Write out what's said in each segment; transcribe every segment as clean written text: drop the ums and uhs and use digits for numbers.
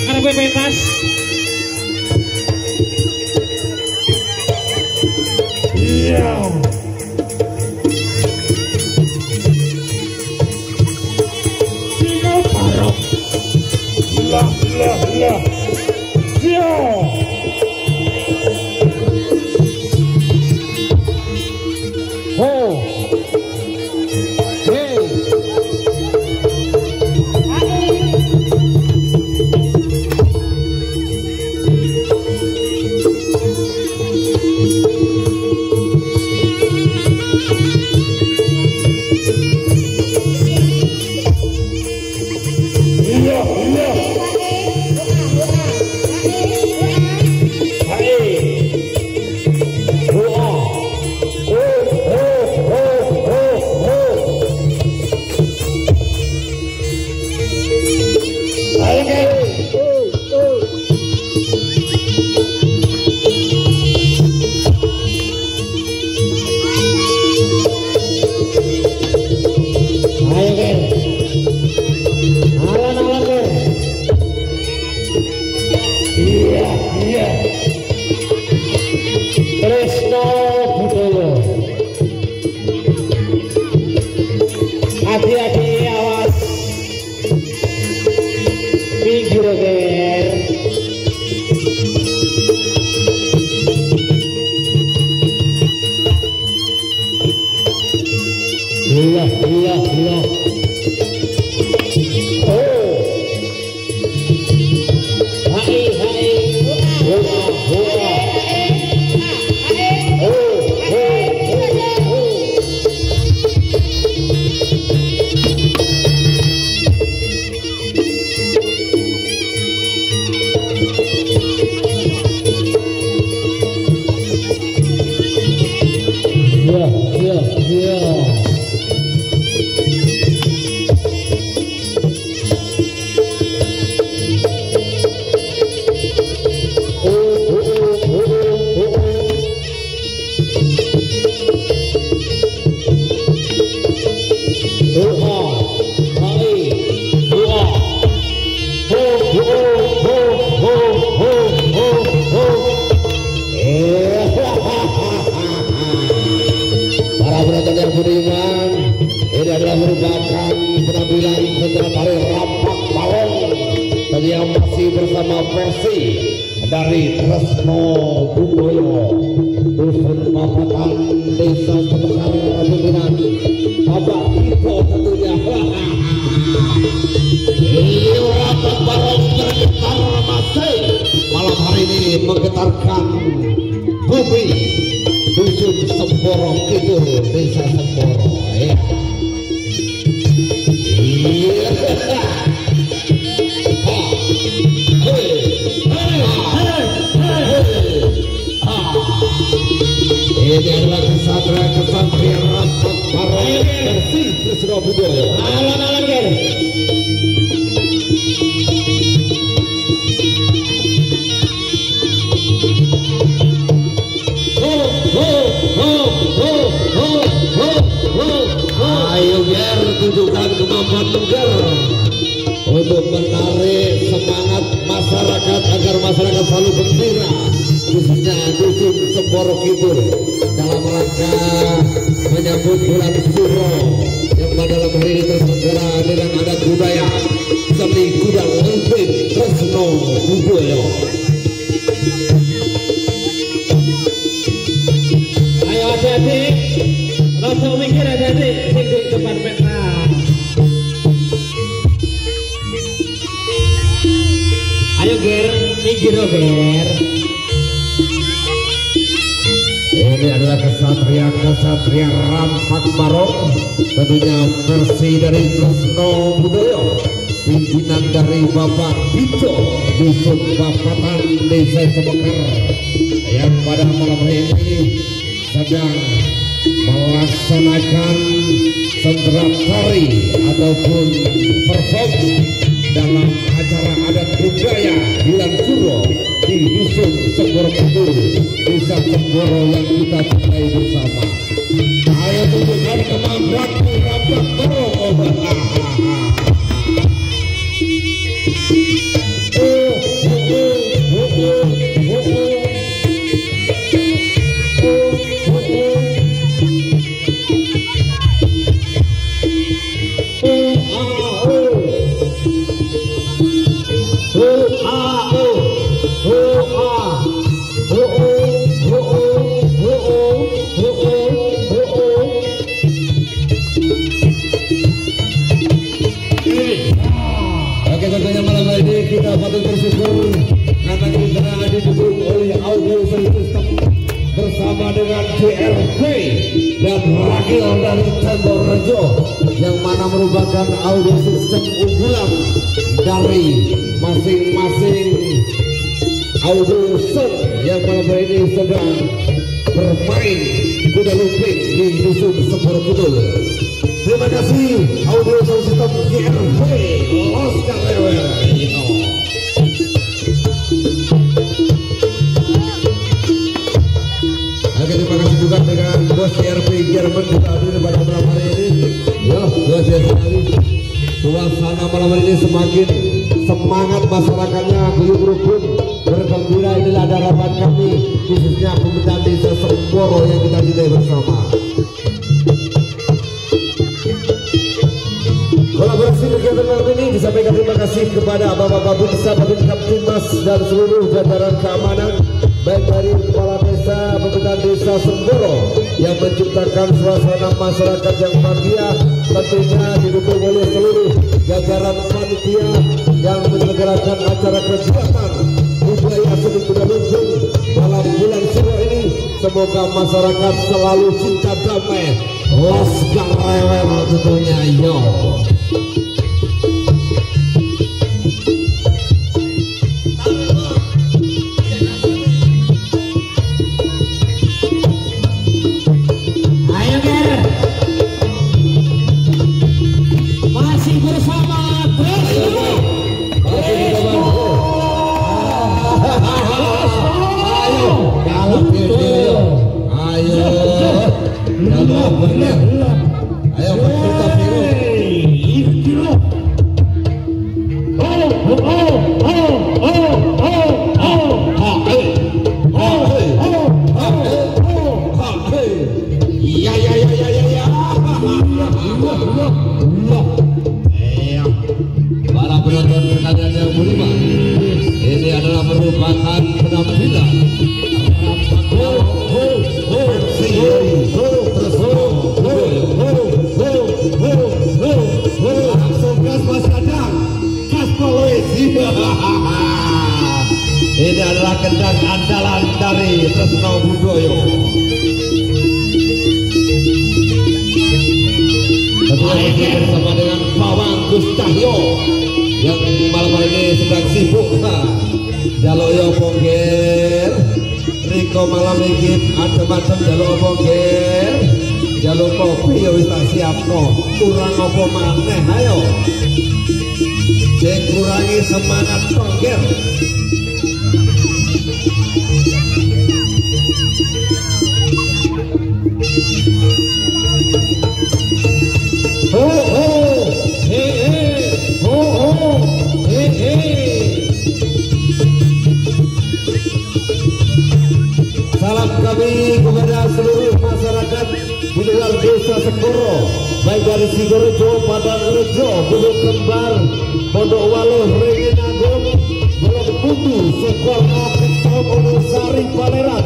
ngarepe pentas. Iya. Sino parok. Lah. Iya. Oh. Hey. Tresno Budaya. Hati-hati awas. Pinggir ger. Iya. Oh. Hai. Merupakan penampilan secara tari rampak balong yang masih bersama versi dari Tresno Budaya Dusun Papatan Desa Semekar pimpinan Bapak Tito tentunya. Rampak balong bergetar masih malam hari ini menggetarkan bumi Dusun Semboro Kidul Desa Semboro. Ini adalah kesatria rampak barong versi Tresno Budaya. Alan ger. Ayo ger, tunjukkan kemampuan ger untuk menarik semangat masyarakat agar masyarakat selalu gembira, khususnya Dusun Semboro Kidul dalam rangka menyambut bulan Suro yang pada malam hari ini terselenggara dengan adat budaya seni kuda lempit Tresno Budaya. Ayo hati-hati, langsung mikir hati-hati di depan pentas. Ayo ger, minggir ger. Ini adalah kesatria rampak barong, tentunya versi dari Tresno Budaya, pimpinan dari Bapak Tito Dusun Papatan Desa Semekar yang pada malam hari ini sedang melaksanakan sendera tari ataupun perform dalam acara adat budaya bulan Suro di Dusun Semboro Kidul Desa Semboro yang kita cintai bersama. Ayo tunjukkan kemampuan rampak barong. kita patut bersyukur karena kita didukung oleh audio system bersama dengan JRP dan Rakil dari Temborejo yang mana merupakan audio system unggulan dari masing-masing audio sound yang malam ini sedang bermain kuda lumping di dusun Sempur Kudul. Terima kasih audio sound system JRP Oscar Lewer. Oke, terima kasih juga dengan bos JRP Jerman juga hadir pada malam hari ini. Ya, luar biasa sekali. Suasana malam hari ini semakin semangat, masyarakatnya guyup rukun bergembira. Inilah harapan kami khususnya pemerintah desa Semporo yang kita cintai bersama. Kolaborasi kegiatan malam ini disampaikan terima kasih kepada Bapak-Bapak Babinsa, Babinsa Timnas dan seluruh jajaran keamanan baik dari kepala desa, pemerintah desa Semporo yang menciptakan suasana masyarakat yang bahagia, tentunya didukung oleh seluruh jajaran panitia yang menyelenggarakan acara kegiatan budaya seni kuda lumping dalam bulan Suro ini. Semoga masyarakat selalu cinta damai, Oscar Lewer tentunya. Yo. Para penonton sekalian yang budiman, ini adalah merupakan penampilan ini adalah kendang andalan dari Tresno Budoyo. Bersama dengan Pawang Gus Cahyo yang malam hari ini sedang sibuk Jaloyo Pongger Riko malam ini macam-macam Jaloyo Pongger Jalo kopi ya wis tak siapno kurang apa maneh ayo sing kurangi semangat Pongger. Salam kami kepada seluruh masyarakat di luar desa Semporo, baik dari Sidorejo, Padangrejo, Gunung Kembar, Pondok Waluh, Ringin Agung, Golong Bundu, Sukorno, Kecom, Wonosari, Pangeran.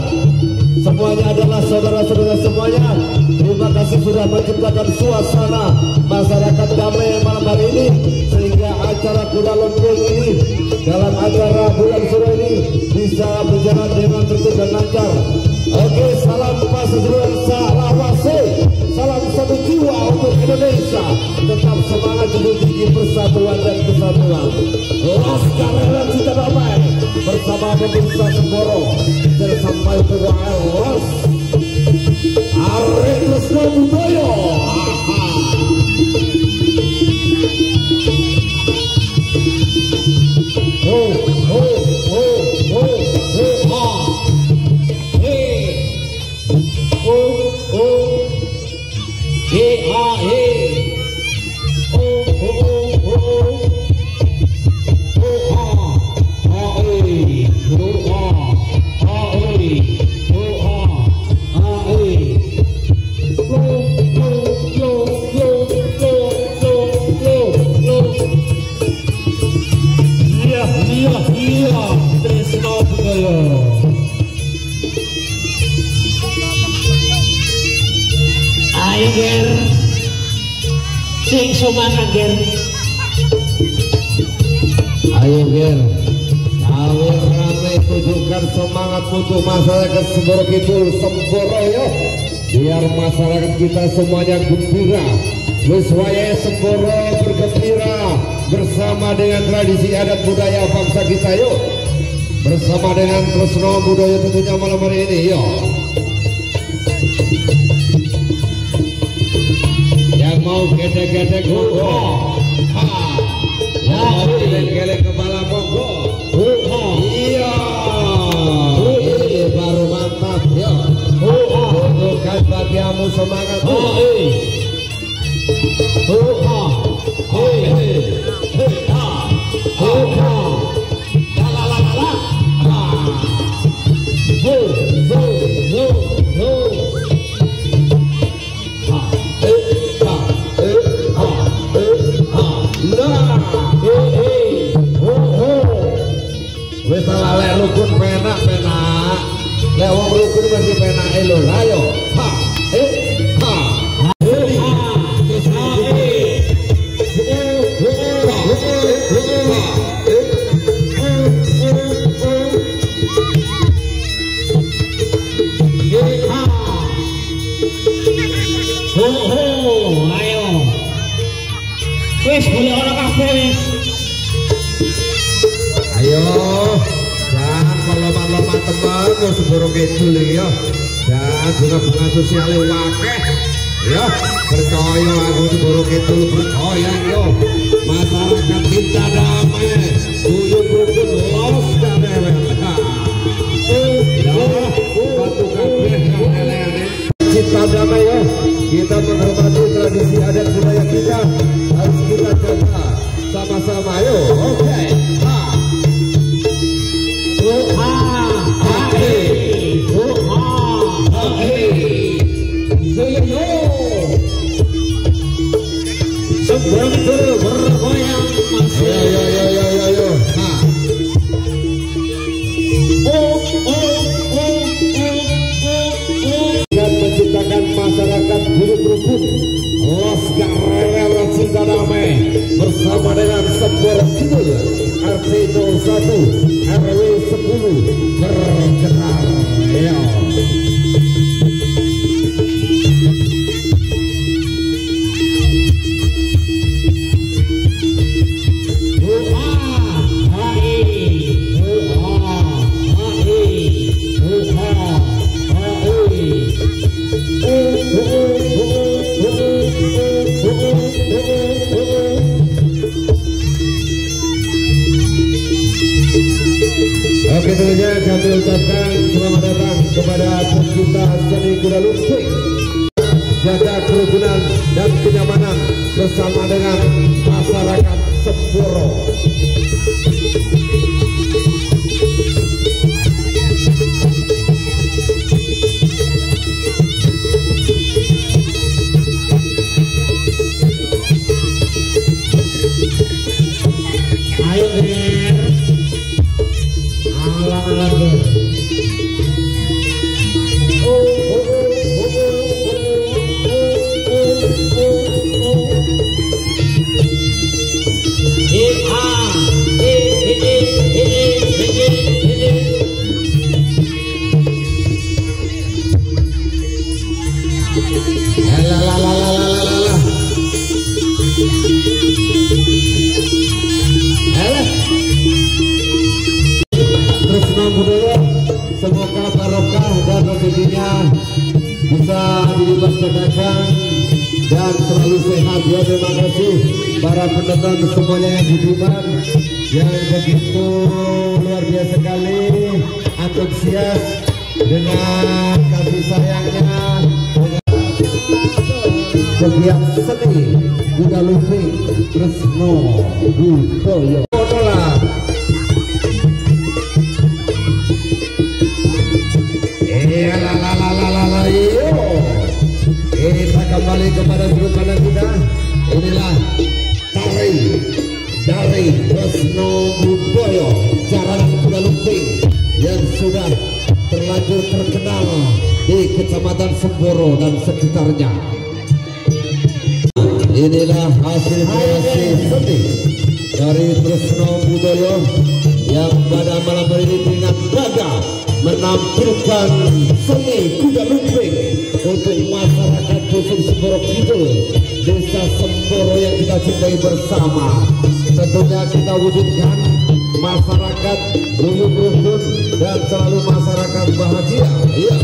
Semuanya adalah saudara-saudara semuanya. Terima kasih sudah menciptakan suasana masyarakat damai malam hari ini, sehingga acara kuda lumping ini dalam acara bulan Suro ini bisa berjalan dengan tertib dan lancar. Oke, salam Pasuruan, salawase, salam satu jiwa untuk Indonesia. Tetap semangat jujur tinggi persatuan dan kesatuan. Oscar Lewer cinta damai bersama pemirsa Semporo sampai ke Los Arek Tresno Budoyo. Ayo ger, sing semangat ger. Ayo Ger, awal rame tunjukkan semangat untuk masyarakat Semboro Kidul Semboro ya, biar masyarakat kita semuanya gembira. Wis wayahe Semboro bergembira bersama dengan tradisi adat budaya bangsa kita yuk, bersama dengan Tresno Budaya tentunya malam hari ini yuk. Yang mau gedek-gedek monggo, yang mau geleng-geleng kepala monggo. Iya, ini baru mantap ya. Tunjukkan bagiamu semangat. Wis lalek rukun penak lek wong rukun mesti penake lho. Ayo ha ayo wis boleh ora kabeh wis. Ayo, jangan lomat-lomat teman, mau Semboro Kidul ya. Jangan bunga-bunga sosial wakeh ya. Percaya aku Semboro Kidul, percaya yo. Masyarakat cinta damai, buyung-buyung los damai. Ya, batu kabeh yang elek-elek. Cinta damai ya. Kita menghormati tradisi adat budaya kita, harus kita jaga sama-sama yo. Oke. Semboro Kidul bergoyang masih. Yo. Dan menciptakan masyarakat hidup rukun, Laskar Rela Cinta Damai bersama dengan Semboro Kidul RT 01 RW 10 bergerak ya. Oke, tentunya kami ucapkan selamat datang kepada pecinta seni kuda lumping. Jaga kerukunan dan kenyamanan bersama dengan masyarakat Semboro. Ayo Ger, alang-alang Ger. Semoga barokah dan rezekinya bisa dilipat gandakan dan selalu sehat ya. Terima kasih para penonton semuanya yang budiman, yang begitu luar biasa sekali antusias dengan kasih sayangnya kegiatan seni kuda lumping Tresno Budaya. Kita kembali kepada sudut pandang kita. Inilah tari dari Tresno Budaya, jaranan kuda lumping yang sudah terlanjur terkenal di Kecamatan Semboro dan sekitarnya. Inilah hasil kreasi seni dari Tresno Budoyo yang pada malam hari ini dengan bangga menampilkan seni kuda lumping untuk masyarakat dusun Semboro Kidul, desa Semboro yang kita cintai bersama. Tentunya kita wujudkan masyarakat guyub rukun dan selalu masyarakat bahagia. Iya.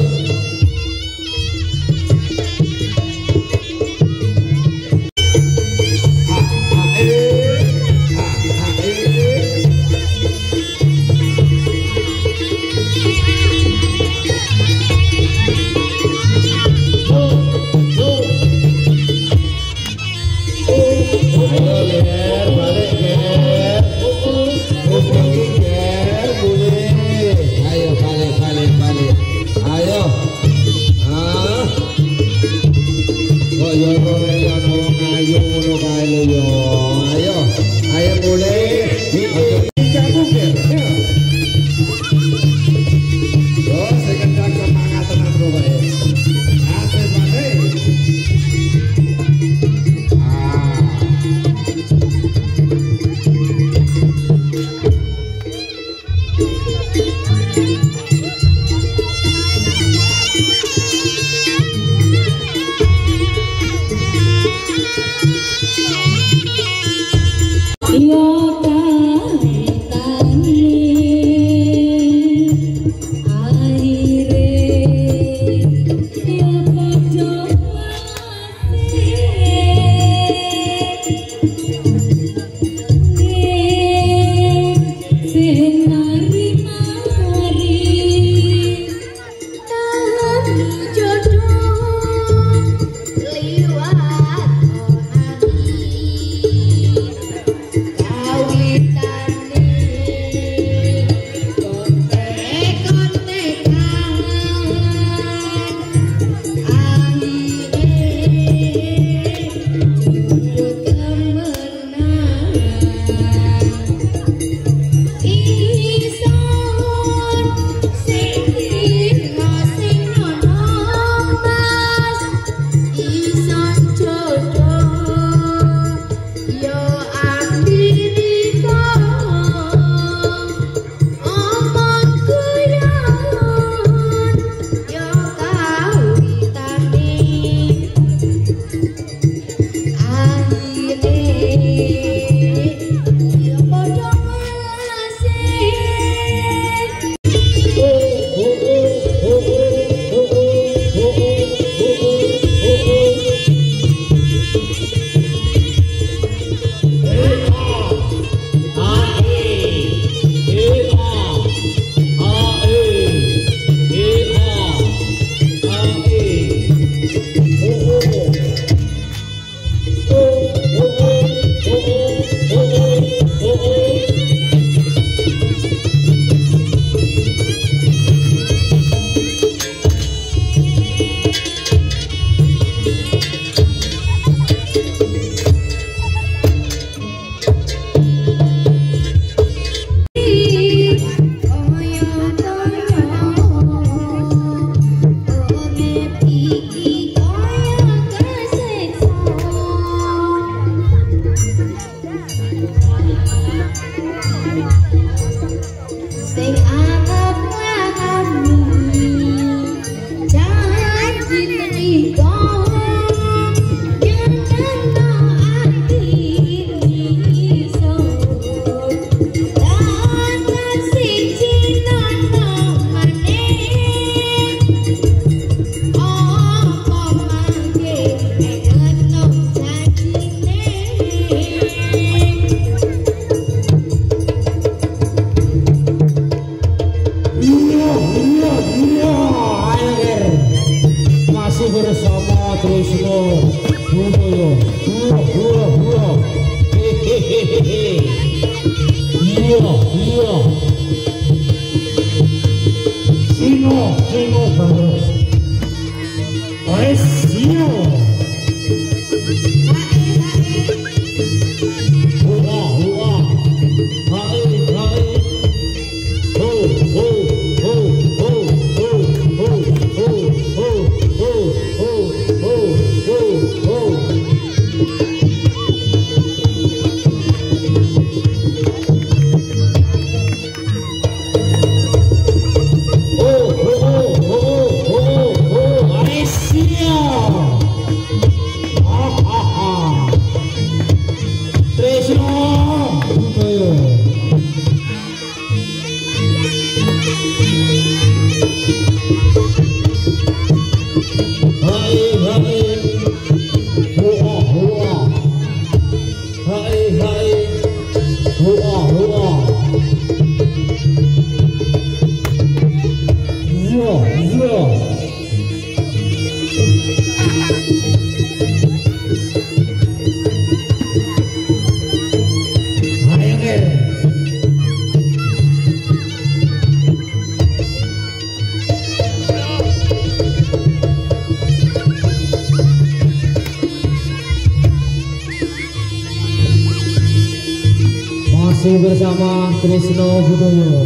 Masih bersama Trisno Budoyo.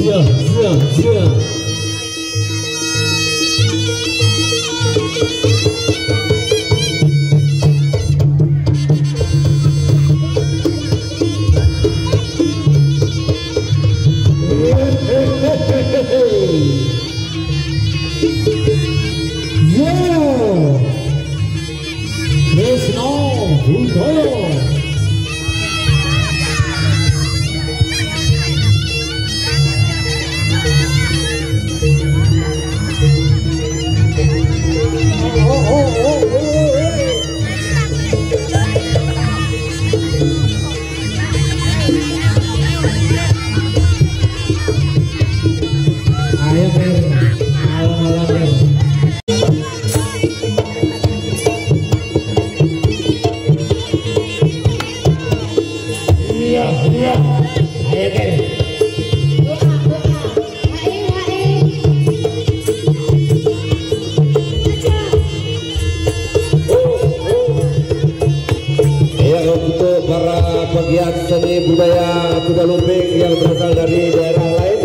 Iya. Trisno Budoyo. Ayo Mer, alang-alang Mer. Iya, ayo Mer. Untuk para pegiat seni budaya kuda lumping yang berasal dari daerah lain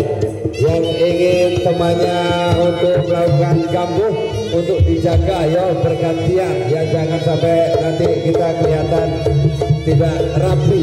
yang ingin temannya untuk melakukan kambuh untuk dijaga ya bergantian ya, jangan sampai nanti kita kelihatan tidak rapi.